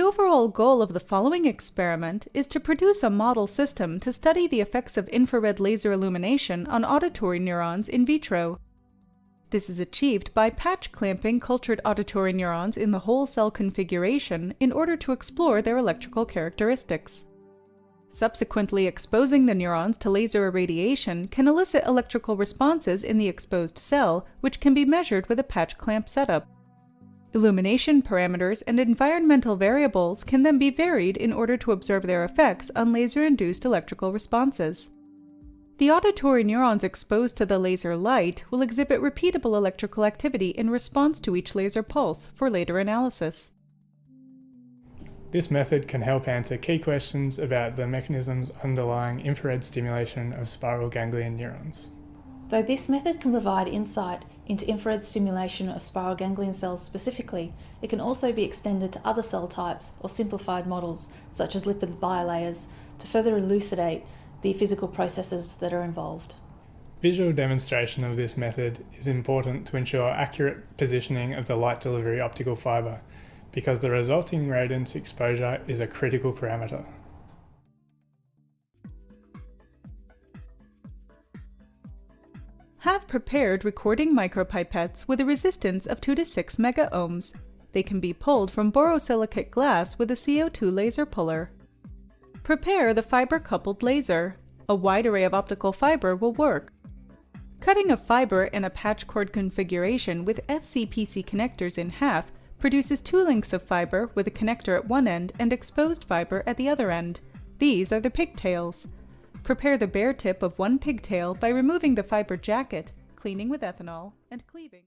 overall goal of the following experiment is to produce a model system to study the effects of infrared laser illumination on auditory neurons in vitro. This is achieved by patch clamping cultured auditory neurons in the whole cell configuration in order to explore their electrical characteristics. Subsequently exposing the neurons to laser irradiation can elicit electrical responses in the exposed cell, which can be measured with a patch clamp setup. Illumination parameters and environmental variables can then be varied in order to observe their effects on laser-induced electrical responses. The auditory neurons exposed to the laser light will exhibit repeatable electrical activity in response to each laser pulse for later analysis. This method can help answer key questions about the mechanisms underlying infrared stimulation of spiral ganglion neurons. Though this method can provide insight into infrared stimulation of spiral ganglion cells specifically, it can also be extended to other cell types or simplified models, such as lipid bilayers, to further elucidate the physical processes that are involved. Visual demonstration of this method is important to ensure accurate positioning of the light delivery optical fibre, because the resulting radiance exposure is a critical parameter. Have prepared recording micropipettes with a resistance of 2 to 6 megaohms. They can be pulled from borosilicate glass with a CO2 laser puller. Prepare the fiber-coupled laser. A wide array of optical fiber will work. Cutting a fiber in a patch cord configuration with FCPC connectors in half produces 2 lengths of fiber with a connector at one end and exposed fiber at the other end. These are the pigtails. Prepare the bare tip of one pigtail by removing the fiber jacket, cleaning with ethanol, and cleaving.